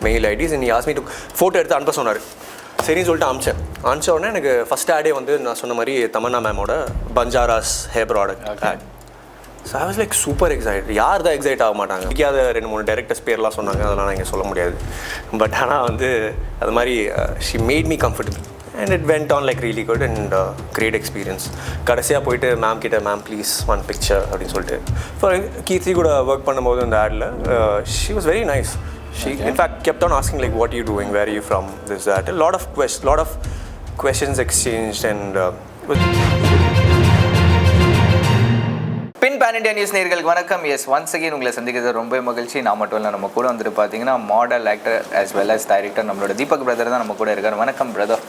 Mail IDs and ask me to photo எடுத்து அனுப்ப சொன்னார். சரின்னு சொல்லிட்டு அனுப்பிச்ச உடனே எனக்கு ஃபஸ்ட் ஆடே வந்து நான் சொன்ன மாதிரி தமன்னா மேமோட Banjaras hair product ad. So I was like super excite. யார் தான் எக்ஸைட் ஆக மாட்டாங்க? பிடிக்காத 2-3 டேரக்டர்ஸ் பேர்லாம் சொன்னாங்க, அதெல்லாம் நான் இங்கே சொல்ல முடியாது. பட் ஆனால் வந்து அது மாதிரி she made me comfortable and it went on like really good and great experience. கடைசியாக போயிட்டு மேம் கிட்ட மேம் ப்ளீஸ் ஒன் பிக்சர் அப்படின்னு சொல்லிட்டு ஃபார் கீர்த்தி கூட ஒர்க் பண்ணும்போது அந்த ஆடில் she was very nice. She in fact kept on asking like what are you doing, where are you from, this that, a lot of questions exchanged and பின் பேன் India news நேயர்களுக்கு வணக்கம். S once again உங்களை சந்திக்கிறது ரொம்ப மகிழ்ச்சி. நான் மட்டும் இல்லை, நம்ம கூட வந்துட்டு பார்த்தீங்கன்னா model, actor as well as director நம்மளோட தீபக் பிரதர் தான் நம்ம கூட இருக்கார். வணக்கம் பிரதர்.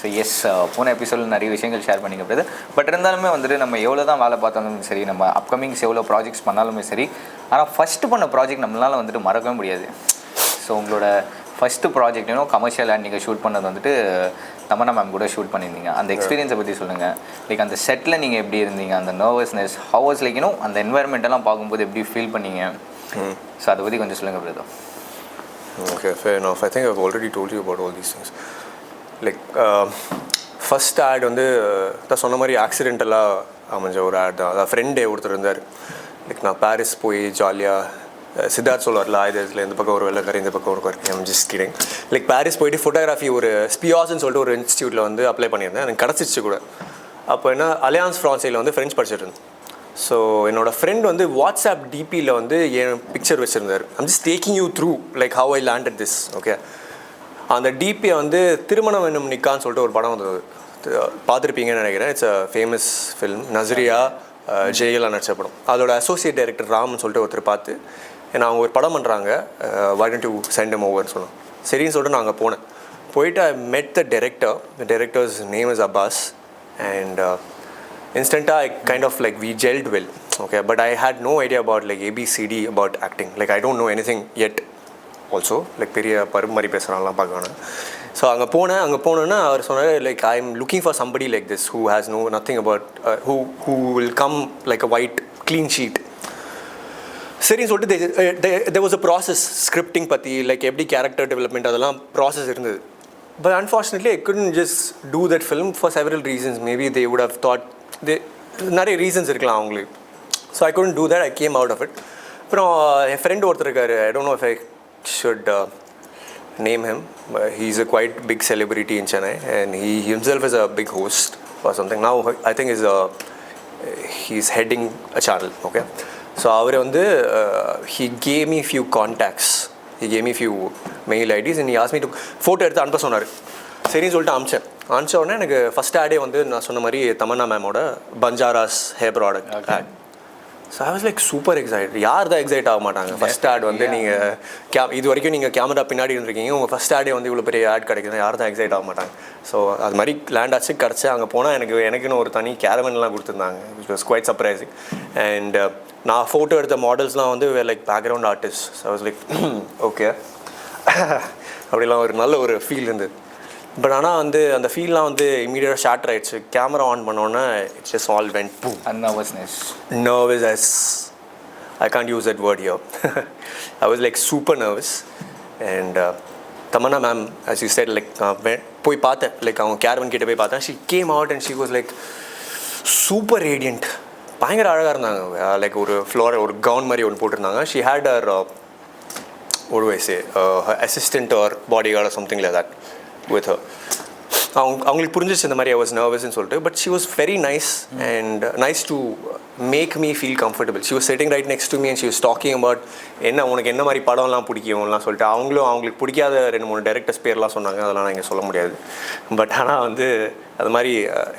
ஸோ எஸ், போன எபிசோடில் நிறைய விஷயங்கள் ஷேர் பண்ணிங்க பிரதர். பட் இருந்தாலுமே வந்துட்டு நம்ம எவ்வளோ தான் வேலை பார்த்தாலும் சரி, நம்ம அப்கமிங்ஸ் எவ்வளோ ப்ராஜெக்ட்ஸ் பண்ணாலுமே சரி, ஆனால் ஃபஸ்ட்டு பண்ண ப்ராஜெக்ட் நம்மளால் வந்துட்டு மறக்கவே முடியாது. ஸோ உங்களோட ஃபஸ்ட்டு ப்ராஜெக்ட் கமர்ஷியல் ஆட் நீங்கள் ஷூட் பண்ணது வந்துட்டு தமன்னா மேம் கூட ஷூட் பண்ணியிருந்தீங்க. அந்த எக்ஸ்பீரியன்ஸை பற்றி சொல்லுங்கள். லைக் அந்த செட்டில் நீங்கள் எப்படி இருந்தீங்க, அந்த நர்வஸ்னஸ் ஹவர்ஸ் லைக் அந்த என்வாயர்மெண்ட்டெல்லாம் பார்க்கும்போது எப்படி ஃபீல் பண்ணீங்க? ஸோ அதை பற்றி கொஞ்சம் சொல்லுங்கள் brother. Okay, fair enough. I think I've already told you about all these things. Like first ad வந்து நான் சொன்ன மாதிரி ஆக்சிடென்டலாக அமைஞ்ச ஒரு ஆட் தான். அதான் ஃப்ரெண்டே ஒருத்தர் இருந்தார். லைக் நான் பாரிஸ் போய் ஜாலியாக சித்தார்த் சொல்லுவார்ல, ஆயுதத்தில் இந்த பக்கம் ஒரு வெள்ளக்காரி இந்த பக்கம் ஒரு குறைக்கும், I'm just kidding. Like Paris போயிட்டு ஃபோட்டோகிராஃபி ஒரு ஸ்பியாஸ்ன்னு சொல்லிட்டு ஒரு இன்ஸ்டியூட்டில் வந்து அப்ளை பண்ணியிருந்தேன். எனக்கு கிடச்சிச்சு கூட. அப்போ என்ன அலையான்ஸ் ஃப்ரான்ஸையில் வந்து ஃப்ரெஞ்ச் படிச்சுட்டு இருந்தேன். ஸோ என்னோடய ஃப்ரெண்ட் வந்து வாட்ஸ்அப் டிபியில் வந்து என் பிக்சர் வச்சுருந்தார். I'm just taking you through like how I landed this. Okay, அந்த டிபியை வந்து திருமணம் என்னும் நிக்கான்னு சொல்லிட்டு ஒரு படம் வந்தது, பார்த்துருப்பீங்கன்னு நினைக்கிறேன். It's a famous film. Nazriya Jayalalithaa நடிச்ச படம். அதோட அசோசியேட் டைரக்டர் ராம்னு சொல்லிட்டு ஒருத்தர் பார்த்து ஏன்னா அவங்க ஒரு படம் பண்ணுறாங்க, why don't you send him overன்னு சொன்னோம். சரின்னு சொல்லிட்டு நான் அங்கே போனேன். போயிட்டு ஐ met the director's name is Abbas and instantly I kind of like we gelled well. Okay, but I had no idea about like ABCD about acting. Like I don't know anything yet also. Like பெரிய பருப்பு மாதிரி பேசுகிறாங்கலாம் பார்க்கணும். So அங்கே போனேன்னா அவர் சொன்னார் like I am looking for somebody like this who has nothing about who will come like a white clean sheet. சரின்னு சொல்லிட்டு there was a process scripting பற்றி லைக் எப்படி கேரக்டர் டெவலப்மெண்ட் அதெல்லாம் ப்ராசஸ் இருந்தது. But unfortunately I couldn't just do that film for several reasons. Maybe they would have thought நிறைய reasons இருக்கலாம் அவங்களுக்கு. So I couldn't do that. I came out of it. அப்புறம் என் friend ஒருத்தர் இருக்கார், I don't know if I should name him, but he's a quite big celebrity in Chennai and he himself is a big host or something. Now I think he's heading a channel. Okay, so அவர் வந்து he gave me few contacts, he gave me few mail IDs and he asked me to photo எடுத்து அனுப்ப சொன்னார். சரின்னு சொல்லிட்டு அனுப்பிச்ச உடனே எனக்கு first ஆடே வந்து நான் சொன்ன மாதிரி தமன்னா மேமோட Banjaras hair product ad. So I was like super excite. யார் தான் எக்ஸைட் ஆக மாட்டாங்க? ஃபஸ்ட் ஆட் வந்து நீங்கள் இது வரைக்கும் நீங்கள் கேமரா பின்னாடி இருந்திருக்கீங்க, உங்கள் ஃபஸ்ட் ஆடே வந்து இவ்வளோ பெரிய ஆட் கிடைக்குது, யார் தான் எக்ஸைட் ஆக மாட்டாங்க? ஸோ அது மாதிரி லேண்ட் ஆச்சு, கிடச்சி அங்கே போனால் எனக்குன்னு ஒரு தனி கேரவன்லாம் கொடுத்துருந்தாங்க, which was quite surprising. And நான் ஃபோட்டோ எடுத்த மாடல்ஸ்லாம் வந்து like background artist. So I was like okay அப்படிலாம் ஒரு நல்ல ஒரு ஃபீல் இருந்தது. பட் ஆனால் வந்து அந்த ஃபீல்லாம் வந்து இமீடியட்டாக ஷார்ட் ஆகிடுச்சு. கேமரா ஆன் பண்ணோன்னே இட்ஸ் ஜஸ்ட் ஆல் வென்ட் பூ. Nervous as I can't use that word here. I was like super nervous and Tamanna ma'am, as you said, like போய் பார்த்தேன், லைக் அவங்க கேரவன் கிட்ட போய் பார்த்தேன். She came out and she was like super radiant. பயங்கர அழகாக இருந்தாங்க. Like ஒரு ஒரு கவுன் மாதிரி ஒன்று போட்டிருந்தாங்க. She had her what do I say, her assistant or bodyguard or something like that with her. அவங்களுக்கு புரிஞ்சிச்சு இந்த மாதிரி I was nervous ன்னு சொல்லிட்டு. But she was very nice and nice to make me feel comfortable. She was sitting right next to me and she was talking about உனக்கு என்ன மாதிரி படம்லாம் பிடிக்கும்லாம் சொல்லிட்டு. அவங்களுக்கு பிடிக்காத 2-3 டேரக்டர்ஸ் பேர்லாம் சொன்னாங்க, அதெல்லாம் நான் இங்கே சொல்ல முடியாது. பட் ஆனால் வந்து அது மாதிரி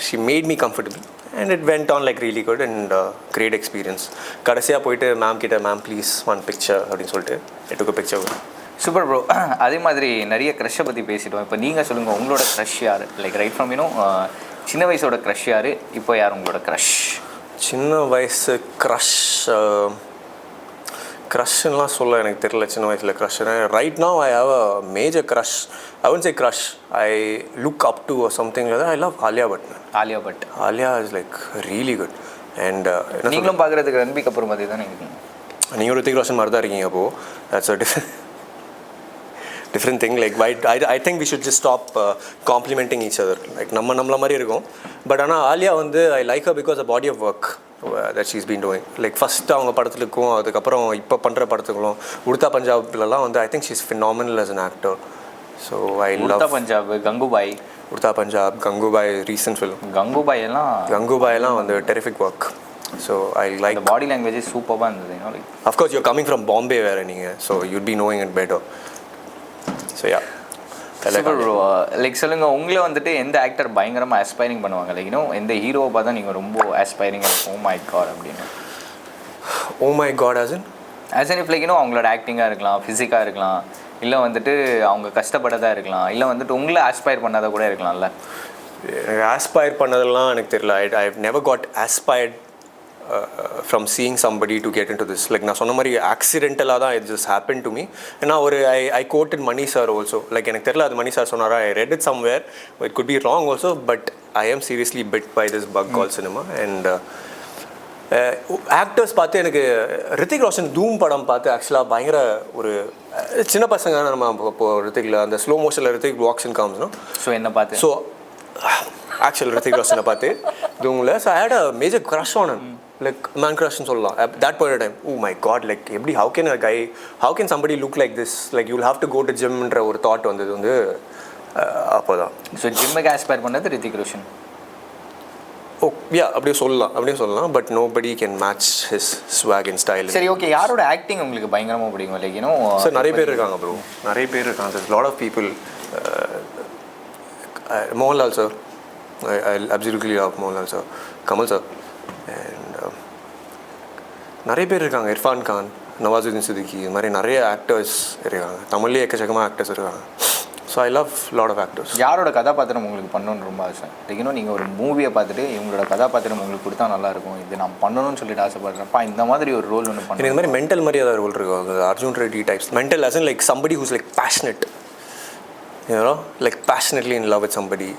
she made me comfortable and it went on like really good and great experience. கடைசியாக போயிட்டு மேம் கிட்ட மேம் ப்ளீஸ் ஒன் பிக்சர் அப்படின்னு சொல்லிட்டு I took a picture. Super bro. அதே மாதிரி நிறைய க்ரஷ்ஷை பற்றி பேசிட்டோம். இப்போ நீங்கள் சொல்லுங்கள், உங்களோட க்ரஷ் யார்? லைக் ரைட் ஃப்ரம் சின்ன வயசோட க்ரஷ் யார், இப்போ யார் உங்களோட க்ரஷ்? சின்ன வயசு க்ரஷ்லாம் சொல்ல எனக்கு தெரியல. சின்ன வயசில் crush right now I have a major crush. I won't say crush, I look up to or something like that. I love Alia Bhatt. Alia is like really good. And நீங்களும் பார்க்குறதுக்கு ரன்பீர் கபூர் மாதிரி தானே இருக்கீங்க. நீங்கள் ரித்திக் ரோஷன் மாதிரி தான் இருக்கீங்க. அப்போது that's a different different thing. Like why I think we should just stop complimenting each other. Like நம்மள மாதிரி இருக்கும். But ஆனால் ஆலியா வந்து I like her because of body of work that she's been doing. Like first அவங்க படத்துக்கும் அதுக்கப்புறம் இப்போ பண்ணுற படத்துக்களும் உடுத்தா பஞ்சாப்லலாம் வந்து I think she's phenomenal as an actor. So I love உடுத்தா Punjab, Gangubai, உடுத்தா Punjab, Gangubai recent film. Gangubai எல்லாம் வந்து terrific work. So I like the body language is superb இருந்தது, you know, like of course you're coming from Bombay வேற நீங்க, so you'd be knowing it better. So yeah. Super bro. Like சொல்லுங்க, உங்களை வந்துட்டு எந்த actor பயங்கரமா aspiring பண்ணுவாங்க? Like you know எந்த ஹீரோவை பார்த்தா நீங்கள் ரொம்ப ஆஸ்பைரிங் ஓ மை காட் அப்படின்னு? Oh my god as in if like you know அவங்களோட ஆக்டிங்காக இருக்கலாம், ஃபிசிக்காக இருக்கலாம், இல்லை வந்துட்டு அவங்க கஷ்டப்பட்டதாக இருக்கலாம், இல்லை வந்துட்டு உங்களை ஆஸ்பயர் பண்ணாத கூட இருக்கலாம்ல. ஆஸ்பயர் பண்ணதெல்லாம் எனக்கு தெரியல. I've never got aspired from seeing somebody to get into this. Like நான் சொன்ன மாதிரி ஆக்சிடென்டலாக தான் it just happened to me. ஏன்னா I quoted Mani sir also. Like எனக்கு தெரியல அது மணி சார் சொன்னாரா, I read it somewhere. It could be wrong also, but I am seriously bit by this bug called cinema. And actors பார்த்து எனக்கு ரித்திக் ரோஷன் தூம் படம் பார்த்து ஆக்சுவலாக பயங்கர ஒரு சின்ன பசங்க நம்ம இப்போது ரித்திக்கில் அந்த ஸ்லோ மோஷனில் Hrithik walks and comes. So என்ன பார்த்து ஸோ ஆக்சுவல் ரித்திக் ரோஷனை பார்த்து தூமில் so I had a major crush on him. Like man crushன்னு சொல்லலாம். At that point of time, oh my god, like எப்படி how can somebody look like this? Like you'll have to go to gymன்ற ஒரு thought வந்தது வந்து அப்போதான். So ஜிம்முக்கு Aspire பண்ணது ரித்திக் ரோஷன். ஓ யா அப்படியே சொல்லலாம். But nobody can match his swag and style. சரி ஓகே, யாரோட ஆக்டிங் உங்களுக்கு பயங்கரமாக பிடிக்கும்? லைக் யூனோ சார் நிறைய பேர் இருக்காங்க ப்ரோ, நிறைய பேர் இருக்காங்க. There's a lot of people. Mohanlal sir, I absolutely love Mohanlal sir. Kamal sir. And நிறைய பேர் இருக்காங்க. இர்ஃபான் கான், நவாசுதீன் சித்திகி, இது மாதிரி நிறைய ஆக்டர்ஸ் இருக்காங்க. தமிழ்லேயே எக்கச்சக்கமாக ஆக்டர்ஸ் இருக்காங்க. So I love lot of actors. யாரோட கதாபாத்திரம் உங்களுக்கு பண்ணணும்னு ரொம்ப ஆசை? லைக் நீங்கள் ஒரு மூவியை பார்த்துட்டு இவங்களோட கதாபாத்திரம் உங்களுக்கு கொடுத்தா நல்லாயிருக்கும், இது நான் பண்ணணும்னு சொல்லிட்டு ஆசைப்படுறேன்ப்பா, இந்த மாதிரி ஒரு ரோல் ஒன்று பண்ணணும். இந்த மாதிரி மென்டல் மாதிரி ஏதாவது ரோல் இருக்காங்க. Arjun Reddy types mental as in like somebody who's like passionate, you know, like passionately in love with somebody.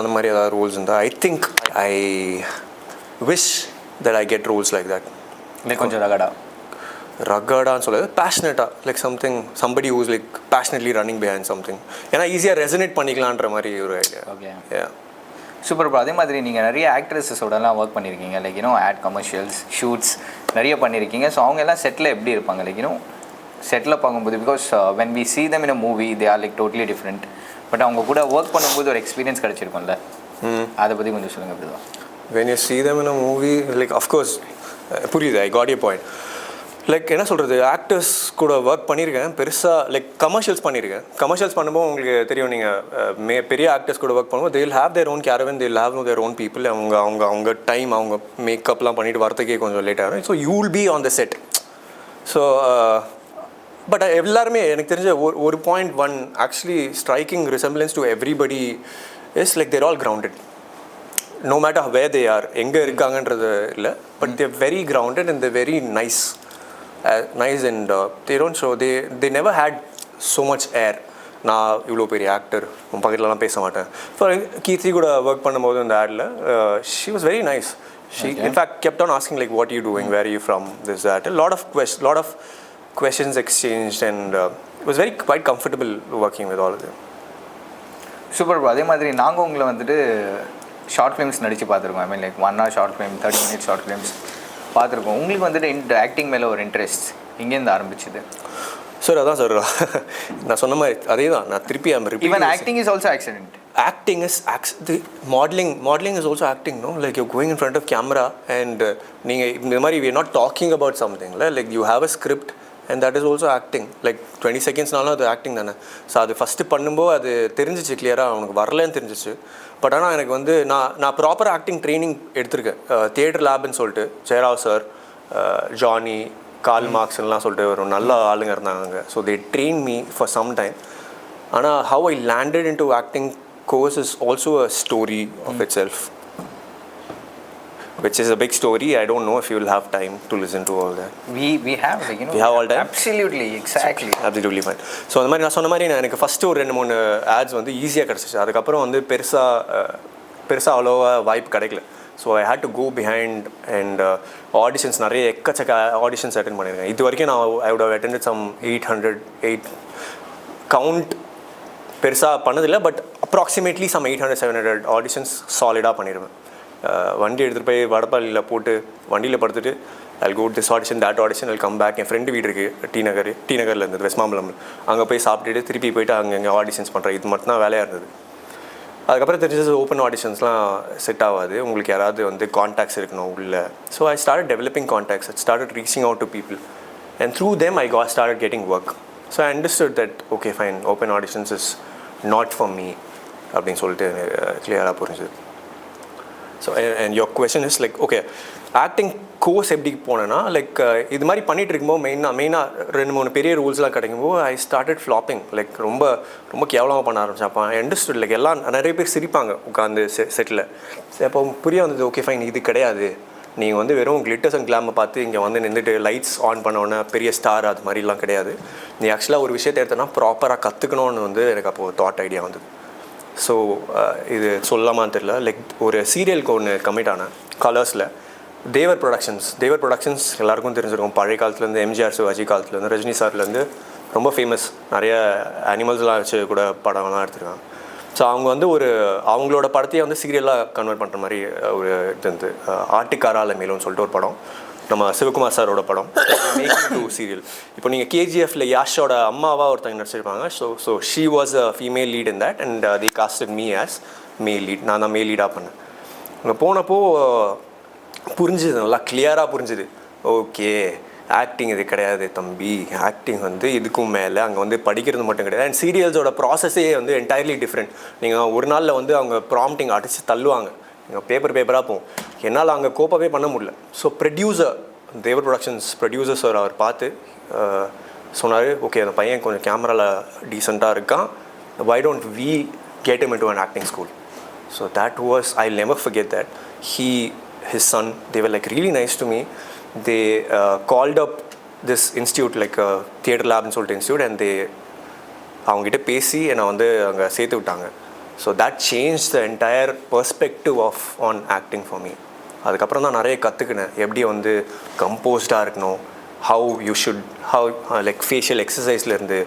அந்த மாதிரி ஏதாவது ரோல்ஸ் இருந்தால் I think I wish that I get roles like that. இல்லை கொஞ்சம் ரகடான்னு சொல்லுது, பேஷனேட்டாக like somebody who's like passionately running behind something. ஏன்னா ஈஸியாக resonate பண்ணிக்கலான்ற மாதிரி ஒரு ஐடியா. Okay super bro. அதே மாதிரி நீங்கள் நிறைய ஆக்ட்ரஸஸோடலாம் ஒர்க் பண்ணியிருக்கீங்க. Like you know ad commercials shoots நிறைய பண்ணியிருக்கீங்க. ஸோ அவங்க எல்லாம் செட்டில் எப்படி இருப்பாங்க? லைக் யூனோ செட்டில் பார்க்கும்போது because when we see them in a movie they are like totally different. But அவங்க கூட ஒர்க் பண்ணும்போது ஒரு எக்ஸ்பீரியன்ஸ் கிடச்சிருக்கும்ல, அதை பற்றி கொஞ்சம் சொல்லுங்கள் அப்படி தான். when you see them in a movie, like of course புரியுது, I got your point. Like என்ன சொல்கிறது, ஆக்டர்ஸ் கூட ஒர்க் பண்ணியிருக்கேன் பெருசாக. லைக் கமர்ஷியல்ஸ் பண்ணியிருக்கேன். கமர்ஷியல்ஸ் பண்ணும்போது உங்களுக்கு தெரியும், நீங்கள் பெரிய ஆக்டர்ஸ் கூட ஒர்க் பண்ணும்போது they'll have their own caravan, they'll have their own people. அவங்க டைம் அவங்க மேக்கப்லாம் பண்ணிவிட்டு வரத்துக்கே கொஞ்சம் லேட் ஆகும். So you will be on the set. So but எல்லாருமே எனக்கு தெரிஞ்ச ஒரு point one actually striking resemblance to everybody is like they're all grounded. No matter where they are, எங்கே இருக்காங்கன்றது இல்லை, but they're very grounded and they're very nice and they don't show, they never had so much air. நான் இவ்வளோ பெரிய actor, உன் பக்கத்துலலாம் பேச மாட்டேன். ஃபார் கீர்த்தி கூட ஒர்க் பண்ணும்போது அந்த ஆடில் she was very nice. She in fact kept on asking like what are you doing, where are you from, this that. A lot of questions exchanged and it was quite comfortable working with all of them. Super bro. அதே மாதிரி நாங்கள் உங்களை வந்துட்டு short films நடித்து பார்த்துருக்கோம். I mean like 1 hour short film, 30 minutes short films பார்த்துருக்கோம். உங்களுக்கு வந்துட்டு ஆக்டிங் மேலே ஒரு இன்ட்ரெஸ்ட் எங்கேருந்து ஆரம்பிச்சுது? சார் அதான் சார் நான் சொன்ன மாதிரி அதே தான். நான் திருப்பி even acting is also accident. Acting is modeling is also acting, no? Like you're going in front of camera and we're not talking about something, like you have a script and that is also acting. Like 20 secondsனாலும் அது acting தானே. So அது first பண்ணும்போது அது தெரிஞ்சிச்சு, கிளியராக அவனுக்கு வரலன்னு தெரிஞ்சிச்சு. பட் ஆனால் எனக்கு வந்து நான் ப்ராப்பர் ஆக்டிங் ட்ரைனிங் எடுத்திருக்கேன். தியேட்டர் லேப்னு சொல்லிட்டு ஜெயராவ் சார், ஜானி, கால் மார்க்ஸ்லாம் சொல்லிட்டு ஒரு நல்ல ஆளுங்க இருந்தாங்க அங்கே. So they train me for some time. ஆனால் how I landed into acting course is also a story of itself, which is a big story. I don't know if you will have time to listen to all that. We have, like, you know, we have all time. Absolutely, exactly. So, absolutely fine. So அந்த மாதிரி நான் சொன்ன மாதிரி எனக்கு first ஒரு 2-3 ads வந்து ஈஸியாக கிடச்சிச்சு. அதுக்கப்புறம் வந்து பெருசாக அவ்வளோவா வாய்ப்பு கிடைக்கல. So I had to go behind and auditions நிறைய எக்கச்சக்க ஆடிஷன்ஸ் அட்டென்ட் பண்ணியிருக்கேன். இது வரைக்கும் நான் I would have attended some 800 count பெருசாக பண்ணதில்லை, பட் அப்ராக்சிமேட்லி சம் 800-700 ஆடிஷன்ஸ் சாலிடாக பண்ணிடுவேன். வண்டி எடுத்துகிட்டு போய் வடபழனியில் போட்டு வண்டியில் படுத்துட்டு I'll go this audition, that audition, I'll come back. N friend வீடு இருக்குது டி நகரில் இருந்தது, வெஸ்ட் மாம்பலம். அங்கே போய் சாப்பிட்டுட்டு திருப்பி போயிட்டு அங்கே ஆடிஷன்ஸ் பண்ணுறேன். இது மட்டும் தான் வேலையாக இருந்தது. அதுக்கப்புறம் தெரிஞ்சது ஓப்பன் ஆடிஷன்ஸ்லாம் செட் ஆகாது, உங்களுக்கு யாராவது வந்து கான்டாக்ட்ஸ் இருக்கணும் உள்ள. So I start developing contacts, I start reaching out to people and through them I start getting work. So I understood that okay fine, open auditions is not for me அப்படின்னு சொல்லிட்டு கிளியராக புரிஞ்சுது. So and your question is like okay, acting course எப்படி போனேன்னா like இது மாதிரி பண்ணிகிட்டு இருக்கும்போது மெயினாக 2-3 பெரிய ரூல்ஸ்லாம் கிடைக்கும்போது ஐ ஸ்டார்டட் ஃப்ளாப்பிங். லைக் ரொம்ப ரொம்ப கேவலமாக பண்ண ஆரம்பிச்சேன். அப்போ ஐ அண்டர்ஸ்டுட் லைக் எல்லாம் நிறைய பேர் சிரிப்பாங்க உட்காந்து செட்டில். அப்போ புரிய வந்தது ஓகே ஃபைன், இது கிடையாது, நீங்கள் வந்து வெறும் கிளிட்டர்ஸ் அண்ட் கிளாமை பார்த்து இங்கே வந்து நின்றுட்டு லைட்ஸ் ஆன் பண்ணோன்னே பெரிய ஸ்டார் அது மாதிரிலாம் கிடையாது. நீ ஆக்சுவலாக ஒரு விஷயத்தை எடுத்தோன்னா ப்ராப்பராக கற்றுக்கணும்னு வந்து எனக்கு அப்போது தாட் ஐடியா வந்தது. ஸோ இது சொல்லலாமான்னு தெரியல, லைக் ஒரு சீரியலுக்கு ஒன்று கமிட் ஆனேன் கலர்ஸில். தேவர் ப்ரொடக்ஷன்ஸ் எல்லாருக்கும் தெரிஞ்சிருக்கும். பழைய காலத்துலேருந்து எம்ஜிஆர் சிவாஜி காலத்துலேருந்து ரஜினி சார்லேருந்து ரொம்ப ஃபேமஸ், நிறைய அனிமல்ஸ்லாம் வச்சு கூட படம்லாம் எடுத்துருக்காங்க. ஸோ அவங்க வந்து அவங்களோட படத்தையே வந்து சீரியலாக கன்வெர்ட் பண்ணுற மாதிரி ஒரு இது வந்து ஆட்டுக்காரால மேலும்னு சொல்லிட்டு ஒரு படம், நம்ம சிவகுமார் சாரோட படம், மேக்கிங் டு சீரியல். இப்போ நீங்கள் கேஜிஎஃப்ல யாஷோட அம்மாவாக ஒருத்தங்க நடிச்சிருப்பாங்க. So she was a female lead in that and the costed me as மேல் லீட். நான் தான் மேல் லீடாக பண்ணேன். அங்கே போனப்போ புரிஞ்சுது, நல்லா கிளியராக புரிஞ்சுது. ஓகே, ஆக்டிங் இது கிடையாது தம்பி, ஆக்டிங் வந்து இதுக்கும் மேலே அங்கே வந்து படிக்கிறது மட்டும் கிடையாது. அண்ட் சீரியல்ஸோட ப்ராசஸே வந்து என்டையர்லி டிஃப்ரெண்ட். நீங்கள் ஒரு நாளில் வந்து அவங்க ப்ராம்ப்டிங் அடித்து தள்ளுவாங்க, நீங்கள் பேப்பராக போகும். என்னால் அங்கே கோப்பவே பண்ண முடியல. So producer, Devar productions producer sir அவர் பார்த்து சொன்னார், ஓகே அந்த பையன் கொஞ்சம் கேமராவில் டீசெண்டாக இருக்கான், why don't we get him into an acting school. So that was, I'll never forget that. His son, they were like really nice to me. They called up this institute, like a theatre lab and சொல்லிட்டு institute, and அவங்ககிட்ட பேசி என்னை வந்து அங்கே சேர்த்து விட்டாங்க. So that change the entire perspective on acting for me. அதுக்கப்புறம் தான் நிறைய கற்றுக்கினேன், எப்படி வந்து கம்போஸ்டாக இருக்கணும், how you should like facial எக்ஸசைஸ்லேருந்து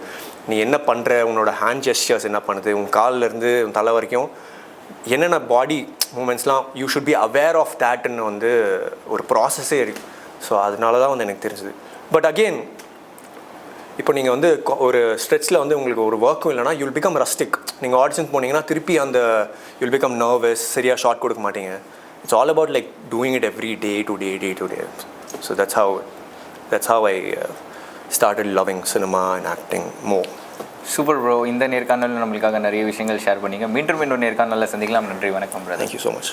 நீ என்ன பண்ணுற, உன்னோட ஹேண்ட் ஜெஸ்டர்ஸ் என்ன பண்ணுது, உன் காலிலேருந்து உன் தலை வரைக்கும் என்னென்ன பாடி மூமெண்ட்ஸ்லாம் you should be aware of தேட்னு வந்து ஒரு ப்ராசஸே இருக்குது. ஸோ அதனால தான் வந்து எனக்கு தெரிஞ்சுது. பட் அகெயின் இப்போ நீங்கள் வந்து ஒரு ஸ்ட்ரெச்சில் வந்து உங்களுக்கு ஒரு ஒர்க்கும் இல்லைனா யூல் பிகம் ரஸ்டிக். நீங்கள் ஆடிஷன் போனீங்கன்னா திருப்பி அந்த யூல் பிகம் நர்வஸ், சரியாக ஷார்ட் கொடுக்க மாட்டீங்க. It's all about like doing it every day to day. So that's how I started loving cinema and acting more. Super bro. இந்த நேர்காணலில் நம்மளுக்காக நிறைய விஷயங்கள் ஷேர் பண்ணிங்க. மீண்டும் இன்னொரு நேர்காணலில் சந்திக்கலாம். நன்றி, வணக்கம். Thank you so much.